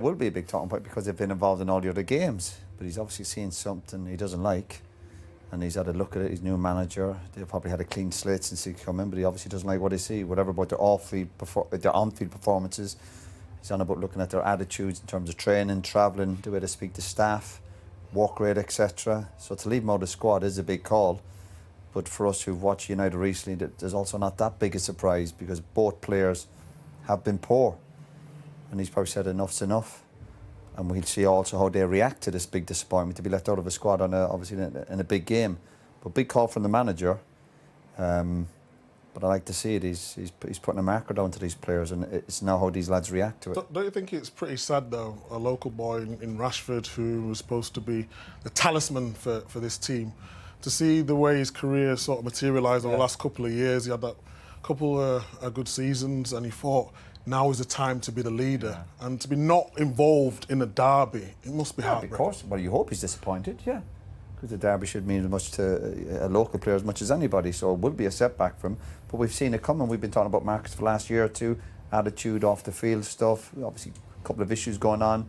Will be a big talking point because they've been involved in all the other games, but he's obviously seen something he doesn't like, and he's had a look at it. His new manager, they've probably had a clean slate since he come in, but he obviously doesn't like what they see. Whatever about their on-field performances, he's on about looking at their attitudes in terms of training, travelling, the way they speak to staff, work rate, etc. So to leave him out of the squad is a big call, but for us who've watched United recently, there's also not that big a surprise because both players have been poor. And he's probably said enough's enough. And we'll see also how they react to this big disappointment to be left out of a squad on obviously in a big game. But big call from the manager. But I like to see it. He's putting a marker down to these players, and it's now how these lads react to it. Don't you think it's pretty sad, though, a local boy in Rashford who was supposed to be the talisman for this team, to see the way his career sort of materialised over the last couple of years? He had that couple of good seasons, and he thought, now is the time to be the leader and to be not involved in a derby. It must be heartbreaking. Of course. Well, you hope he's disappointed, because the derby should mean as much to a local player as much as anybody, so it will be a setback for him. But we've seen it coming. We've been talking about Marcus for the last year or two, attitude, off the field stuff, obviously a couple of issues going on.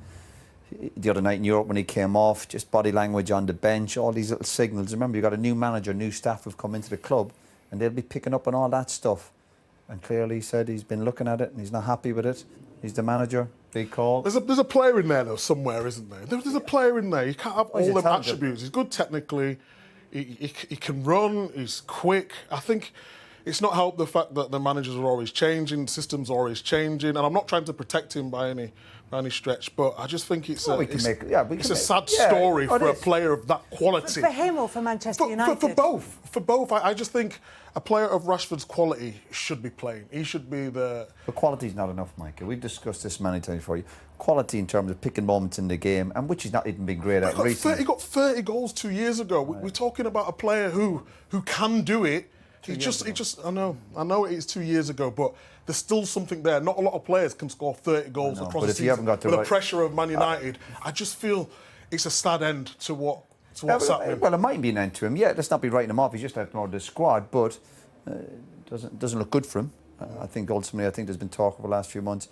The other night in Europe when he came off, just body language on the bench, all these little signals. Remember, you've got a new manager, new staff have come into the club, and they'll be picking up on all that stuff. And clearly he said he's been looking at it and he's not happy with it. He's the manager. Big call. There's a player in there, though, somewhere, isn't there? There's a player in there. You can't have all them attributes. He's good technically. He can run. He's quick. I think it's not helped the fact that the managers are always changing, systems are always changing. And I'm not trying to protect him by any stretch, but I just think it's a sad story for a player of that quality. For him or for Manchester United? For both. For both. I just think a player of Rashford's quality should be playing. He should be the... But quality's not enough, Micah. We've discussed this many times for you. Quality in terms of picking moments in the game, and which he's not even been great at recently. He got 30 goals 2 years ago. We're talking about a player who can do it. I know it is 2 years ago, but there's still something there. Not a lot of players can score 30 goals across the season with the pressure of Man United. I just feel it's a sad end to what's happening. Well, it might be an end to him. Let's not be writing him off. He's just left him out of the squad, but doesn't look good for him. I think ultimately, there's been talk over the last few months.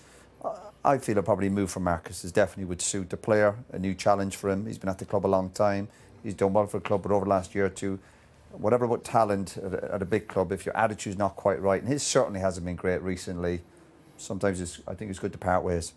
I feel a probably move from Marcus is definitely would suit the player, a new challenge for him. He's been at the club a long time. He's done well for the club, but over the last year or two, whatever about talent at a big club, if your attitude's not quite right, and his certainly hasn't been great recently, sometimes I think it's good to part ways.